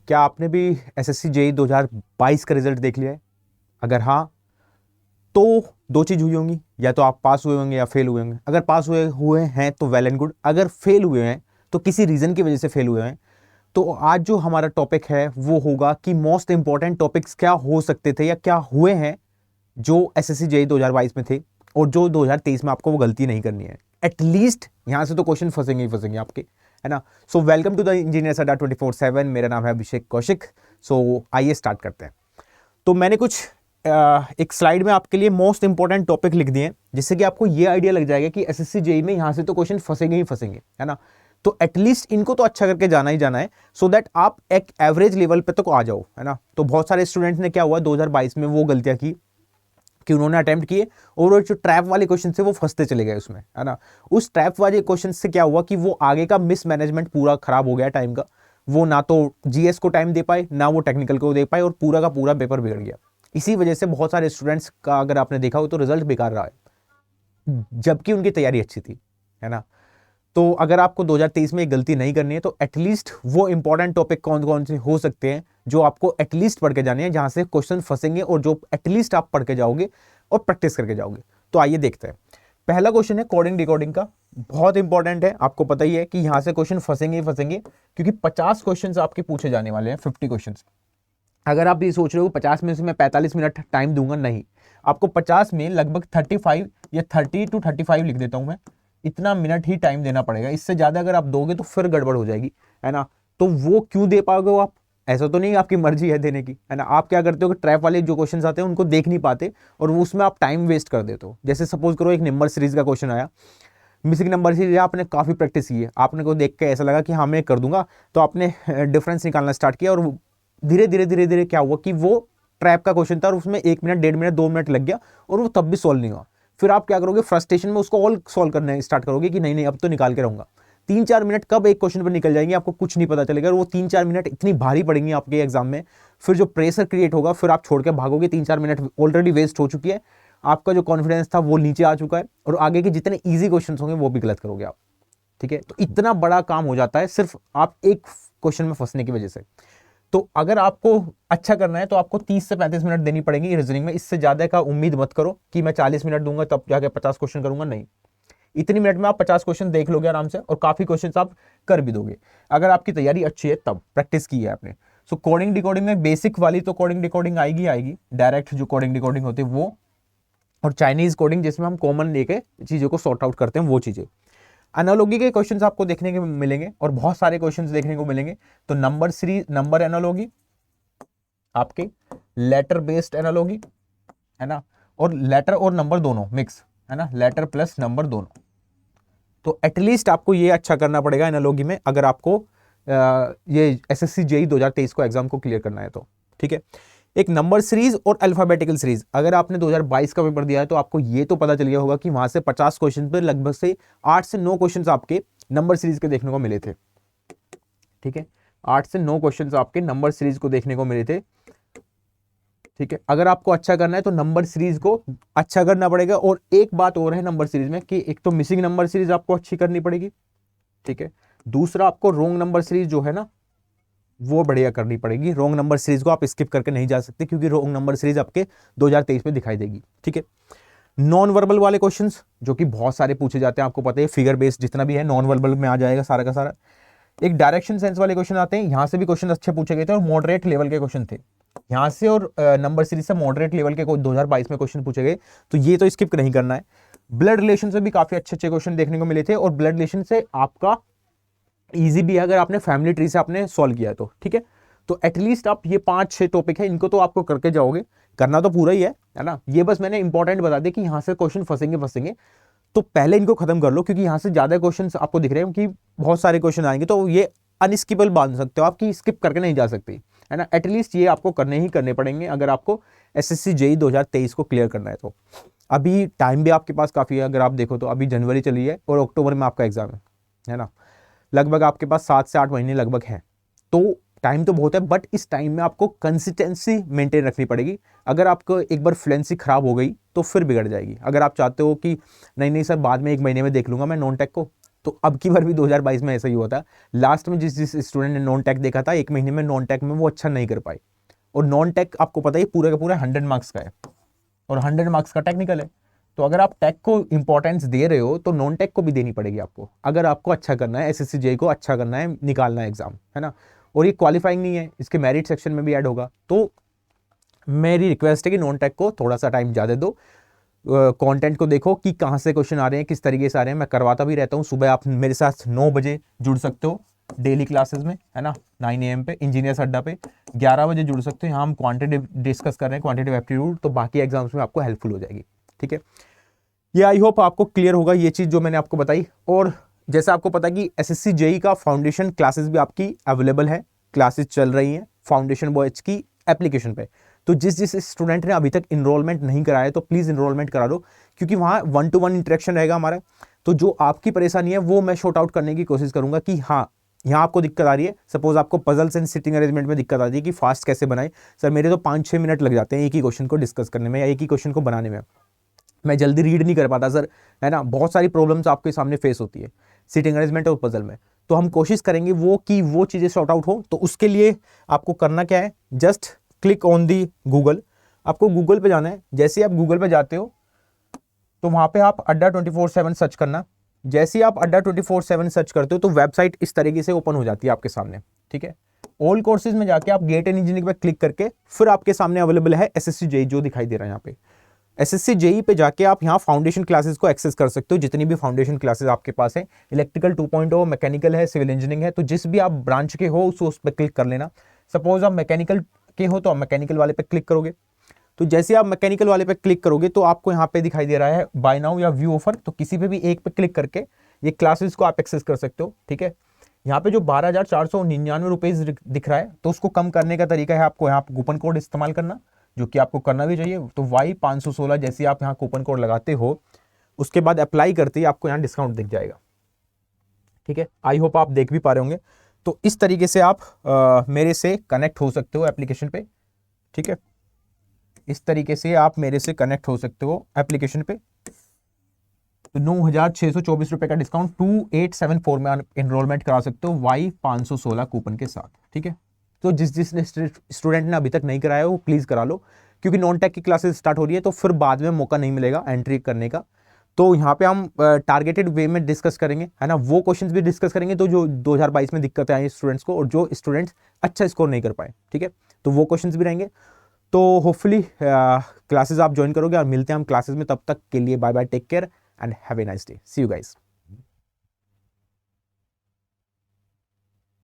क्या आपने भी एसएससी जेईई 2022 का रिजल्ट देख लिया है? अगर हाँ तो दो चीज हुई होंगी, या तो आप पास हुए होंगे या फेल हुए होंगे। अगर पास हुए हुए हैं तो वेल एंड गुड, अगर फेल हुए हैं तो किसी रीजन की वजह से फेल हुए हैं। तो आज जो हमारा टॉपिक है वो होगा कि मोस्ट इंपॉर्टेंट टॉपिक्स क्या हो सकते थे या क्या हुए हैं जो एसएससी जेईई 2022 में थे, और जो 2023 में आपको वो गलती नहीं करनी है। एटलीस्ट यहां से तो क्वेश्चन फंसेंगे ही फंसेंगे आपके, है ना। So welcome to the engineers अड्डा 24/7। मेरा नाम है अभिषेक कौशिक। सो आइए स्टार्ट करते हैं। तो मैंने कुछ एक स्लाइड में आपके लिए मोस्ट इंपॉर्टेंट टॉपिक लिख दिए हैं, जिससे कि आपको ये आइडिया लग जाएगा कि एसएससी जेईई में यहां से तो क्वेश्चन फंसेंगे ही फंसेंगे, है ना। तो एटलीस्ट इनको तो अच्छा करके जाना ही जाना है, सो दैट आप एक एवरेज लेवल पे तो आ जाओ, है ना। तो बहुत सारे स्टूडेंट्स ने क्या हुआ 2022 में वो गलतियां की कि उन्होंने अटेम्प्ट किए और वो जो ट्रैप वाले क्वेश्चन से वो फंसते चले गए उसमें, है ना। उस ट्रैप वाले क्वेश्चन से क्या हुआ कि वो आगे का मिसमैनेजमेंट पूरा खराब हो गया टाइम का। वो ना तो जीएस को टाइम दे पाए, ना वो टेक्निकल को दे पाए, और पूरा का पूरा पेपर बिगड़ गया। इसी वजह से बहुत सारे स्टूडेंट्स का अगर आपने देखा हो तो रिजल्ट बेकार रहा है, जबकि उनकी तैयारी अच्छी थी, है ना। तो अगर आपको 2023 में एक गलती नहीं करनी है तो एटलीस्ट वो इंपॉर्टेंट टॉपिक कौन कौन से हो सकते हैं जो आपको एटलीस्ट पढ़ के जाने हैं, जहां से क्वेश्चन फंसेंगे और जो एटलीस्ट आप पढ़ के जाओगे और प्रैक्टिस करके जाओगे। तो आइए देखते हैं। पहला क्वेश्चन है कोडिंग डिकोडिंग का। बहुत इंपॉर्टेंट है, आपको पता ही है कि यहां से क्वेश्चन फंसेंगे ही फंसेंगे, क्योंकि 50 क्वेश्चन आपके पूछे जाने वाले हैं, 50 क्वेश्चन। अगर आप ये सोच रहे हो 50 में से मैं 45 मिनट टाइम दूंगा, नहीं, आपको 50 में लगभग 35 या 30 to 35 लिख देता हूं मैं, इतना मिनट ही टाइम देना पड़ेगा। इससे ज्यादा अगर आप दोगे तो फिर गड़बड़ हो जाएगी, है ना। तो वो क्यों दे पाओगे हो आप? ऐसा तो नहीं आपकी मर्जी है देने की, है ना। आप क्या करते हो कि ट्रैप वाले जो क्वेश्चन आते हैं उनको देख नहीं पाते और वो उसमें आप टाइम वेस्ट कर देते हो। जैसे सपोज करो एक नंबर सीरीज का क्वेश्चन आया, मिसिंग नंबर सीरीज, आपने काफी प्रैक्टिस की है, आपने को देख के ऐसा लगा कि हाँ मैं कर दूंगा, तो आपने डिफरेंस निकालना स्टार्ट किया, और धीरे धीरे धीरे धीरे क्या हुआ कि वो ट्रैप का क्वेश्चन था और उसमें 1 मिनट 1.5 मिनट 2 मिनट लग गया और वो तब भी सॉल्व नहीं हुआ। फिर आप क्या करोगे, फ्रस्ट्रेशन में उसको ऑल सॉल्व करने स्टार्ट करोगे कि नहीं नहीं अब तो निकाल के रहूंगा। 3-4 मिनट कब एक क्वेश्चन पर निकल जाएंगे आपको कुछ नहीं पता चलेगा, और वो 3-4 मिनट इतनी भारी पड़ेंगी आपके एग्जाम में, फिर जो प्रेशर क्रिएट होगा, फिर आप छोड़ के भागोगे। 3-4 मिनट ऑलरेडी वेस्ट हो चुकी है, आपका जो कॉन्फिडेंस था वो नीचे आ चुका है, और आगे के जितने ईजी क्वेश्चन होंगे वो भी गलत करोगे आप, ठीक है। तो इतना बड़ा काम हो जाता है सिर्फ आप एक क्वेश्चन में फंसने की वजह से। तो अगर आपको अच्छा करना है तो आपको 30 से 35 मिनट देनी पड़ेगी रीजनिंग में। इससे ज्यादा का उम्मीद मत करो कि मैं 40 मिनट दूंगा तब जाके 50 क्वेश्चन करूंगा, नहीं। इतनी मिनट में आप 50 क्वेश्चन देख लोगे आराम से, और काफी क्वेश्चन आप कर भी दोगे अगर आपकी तैयारी अच्छी है, तब प्रैक्टिस की है आपने। सो कोडिंग डिकोडिंग में बेसिक वाली तो कोडिंग डिकोडिंग आएगी आएगी, डायरेक्ट जो कोडिंग डिकोडिंग होती है वो, और चाइनीज कोडिंग जिसमें हम कॉमन लेके चीजों को सॉर्ट आउट करते हैं, वो चीजें। एनालॉगी के क्वेश्चंस आपको देखने के मिलेंगे, और बहुत सारे क्वेश्चंस देखने को मिलेंगे। तो नंबर सीरीज, नंबर एनालॉगी, आपके लेटर बेस्ड एनालॉगी, है ना, और लेटर और नंबर दोनों मिक्स, है ना, लेटर प्लस नंबर दोनों। तो एटलीस्ट आपको ये अच्छा करना पड़ेगा एनालॉगी में, अगर आपको ये एसएससी जेईई 2023 को एग्जाम को क्लियर करना है तो, ठीक है। एक नंबर सीरीज और अल्फाबेटिकल सीरीज, अगर आपने 2022 का पेपर दिया है तो आपको ये तो पता चल गया होगा कि वहां से 50 क्वेश्चन पर लगभग से 8 से 9 क्वेश्चन आपके नंबर सीरीज के देखने को मिले थे, ठीक है। 8 से 9 क्वेश्चन आपके नंबर सीरीज को देखने को मिले थे, ठीक है। अगर आपको अच्छा करना है तो नंबर सीरीज को अच्छा करना पड़ेगा। और एक बात और है नंबर सीरीज में कि एक तो मिसिंग नंबर सीरीज आपको अच्छी करनी पड़ेगी, ठीक है। दूसरा आपको रोंग नंबर सीरीज जो है ना वो बढ़िया करनी पड़ेगी। रोंग नंबर सीरीज को आप स्किप करके नहीं जा सकते, क्योंकि रोंग नंबर सीरीज आपके 2023 में दिखाई देगी, ठीक है। नॉन वर्बल वाले क्वेश्चंस जो कि बहुत सारे पूछे जाते हैं, आपको पता है, फिगर बेस्ड जितना भी है नॉन वर्बल में आ जाएगा सारा का सारा। एक डायरेक्शन सेंस वाले क्वेश्चन आते हैं, यहां से भी क्वेश्चन अच्छे पूछे गए थे और मॉडरेट लेवल के क्वेश्चन थे यहां से, और नंबर सीरीज से मॉडरेट लेवल के 2022 में क्वेश्चन पूछे गए, तो ये तो स्किप नहीं करना है। ब्लड रिलेशन से भी काफी अच्छे अच्छे क्वेश्चन देखने को मिले थे, और ब्लड रिलेशन से आपका इजी भी है अगर आपने फैमिली ट्री से आपने सॉल्व किया है तो, ठीक है। तो एटलीस्ट आप ये 5-6 टॉपिक है, इनको तो आपको करके जाओगे, करना तो पूरा ही है ना। ये बस मैंने इंपॉर्टेंट बता दिया कि यहां से क्वेश्चन फंसेंगे फंसेंगे, तो पहले इनको खत्म कर लो, क्योंकि यहां से ज्यादा क्वेश्चन आपको दिख रहे हैं कि बहुत सारे क्वेश्चन आएंगे, तो ये अनस्किपेबल बांध सकते हो आपकी, स्किप करके नहीं जा सकती, है ना। एटलीस्ट ये आपको करने ही करने पड़ेंगे अगर आपको एसएससी जेईई 2023 को क्लियर करना है तो। अभी टाइम भी आपके पास काफी है, अगर आप देखो तो अभी जनवरी चली है और अक्टूबर में आपका एग्जाम है ना। लगभग आपके पास 7 से 8 महीने लगभग हैं, तो टाइम तो बहुत है, बट इस टाइम में आपको कंसिस्टेंसी मेंटेन रखनी पड़ेगी। अगर आपको एक बार फ्लुएंसी खराब हो गई तो फिर बिगड़ जाएगी। अगर आप चाहते हो कि नहीं नहीं सर बाद में 1 महीने में देख लूंगा मैं नॉन टेक को, तो अब की बार भी 2022 में ऐसा ही हुआ था। लास्ट में जिस स्टूडेंट ने नॉन टेक देखा था, 1 महीने में नॉन टेक में वो अच्छा नहीं कर पाए। और नॉन टेक आपको पता ही पूरा का पूरा 100 मार्क्स का है और 100 मार्क्स का टेक्निकल है। तो अगर आप टेक को इंपॉर्टेंस दे रहे हो तो नॉन टेक को भी देनी पड़ेगी आपको, अगर आपको अच्छा करना है, एसएससी जेईई को अच्छा करना है, निकालना है एग्जाम, है ना। और ये क्वालिफाइंग नहीं है, इसके मेरिट सेक्शन में भी ऐड होगा। तो मेरी रिक्वेस्ट है कि नॉन टेक को थोड़ा सा टाइम ज़्यादा दो, कंटेंट को देखो कि कहाँ से क्वेश्चन आ रहे हैं, किस तरीके से आ रहे हैं। मैं करवाता भी रहता हूँ। सुबह आप मेरे साथ 9 बजे जुड़ सकते हो डेली क्लासेस में, है ना, 9 AM पे इंजीनियर्स अड्डा पे। 11 बजे जुड़ सकते हो, यहाँ हम क्वांटिटेटिव डिस्कस कर रहे हैं, क्वांटिटेटिव एप्टीट्यूड, तो बाकी एग्जाम्स में आपको हेल्पफुल हो जाएगी। ठीक है, ये आई होप आपको क्लियर होगा ये चीज़ जो मैंने आपको बताई। और जैसे आपको पता है कि एसएससी जेईई का फाउंडेशन क्लासेस भी आपकी अवेलेबल है, क्लासेस चल रही हैं फाउंडेशन बैच की एप्लीकेशन पे। तो जिस स्टूडेंट ने अभी तक इनरोलमेंट नहीं कराया तो प्लीज़ इनरोलमेंट करा लो, क्योंकि वहाँ 1-to-1 इंटरेक्शन रहेगा हमारा। तो जो आपकी परेशानी है वो मैं शॉर्ट आउट करने की कोशिश करूंगा कि हाँ, यहाँ आपको दिक्कत आ रही है, सपोज आपको पजल्स एंड सिटिंग अरेंजमेंट में दिक्कत आ रही है कि फास्ट कैसे बनाए। सर मेरे तो 5-6 मिनट लग जाते हैं एक ही क्वेश्चन को डिस्कस करने में या एक ही क्वेश्चन को बनाने में, मैं जल्दी रीड नहीं कर पाता सर, है ना। बहुत सारी प्रॉब्लम्स आपके सामने फेस होती है सिटिंग अरेंजमेंट और पजल में। तो हम कोशिश करेंगे वो चीज़ें सॉर्ट आउट हो। तो उसके लिए आपको करना क्या है, just click on the Google. आपको गूगल पे जाना है। जैसे आप गूगल पे जाते हो तो वहाँ पे आप अड्डा 24/7 सर्च करना। जैसे ही आप अड्डा 24/7 सर्च करते हो तो वेबसाइट इस तरीके से ओपन हो जाती है आपके सामने। ठीक है, ऑल कोर्सेज में जाके आप गेट एंड इंजीनियरिंग पे क्लिक करके फिर आपके सामने अवेलेबल है एसएससी जेईई जो दिखाई दे रहा है यहाँ पे। एसएससी जेईई पे जाके आप यहाँ फाउंडेशन क्लासेस को एक्सेस कर सकते हो, जितनी भी फाउंडेशन क्लासेस आपके पास है। इलेक्ट्रिकल 2.0, मैकेनिकल है, सिविल इंजीनियरिंग है, तो जिस भी आप ब्रांच के हो उस पर क्लिक कर लेना। सपोज आप मैकेनिकल के हो तो आप मैकेनिकल वाले पे क्लिक करोगे। तो जैसे आप मैकेनिकल वाले पे क्लिक करोगे तो आपको यहाँ पे दिखाई दे रहा है बाय नाउ या व्यू ऑफर, तो किसी पे भी एक पे क्लिक करके ये क्लासेस को आप एक्सेस कर सकते हो। ठीक है, यहाँ पे जो 12,499 रुपीज दिख रहा है तो उसको कम करने का तरीका है आपको यहाँ कूपन कोड इस्तेमाल करना, जो कि आपको करना भी चाहिए। तो Y516 जैसे आप यहाँ कूपन कोड लगाते हो उसके बाद अप्लाई करते ही आपको यहाँ डिस्काउंट दिख जाएगा। ठीक है, आई होप आप देख भी पा रहे होंगे। तो इस तरीके से आप मेरे से कनेक्ट हो सकते हो एप्लीकेशन पे। ठीक है, इस तरीके से आप मेरे से कनेक्ट हो सकते हो एप्लीकेशन पे। तो 9,624 रुपए का डिस्काउंट 2874 में एनरोलमेंट करा सकते हो Y516 कूपन के साथ। ठीक है, तो जिस स्टूडेंट ने अभी तक नहीं कराया वो प्लीज़ करा लो, क्योंकि नॉन टेक की क्लासेस स्टार्ट हो रही है तो फिर बाद में मौका नहीं मिलेगा एंट्री करने का। तो यहाँ पे हम टारगेटेड वे में डिस्कस करेंगे, है ना, वो क्वेश्चंस भी डिस्कस करेंगे तो जो 2022 में दिक्कतें आई स्टूडेंट्स को और जो स्टूडेंट्स अच्छा स्कोर नहीं कर पाए। ठीक है, तो वो क्वेश्चंस भी रहेंगे। तो होपफुली क्लासेस आप ज्वाइन करोगे और मिलते हैं हम क्लासेस में। तब तक के लिए bye bye, take care and have a nice day, see you guys.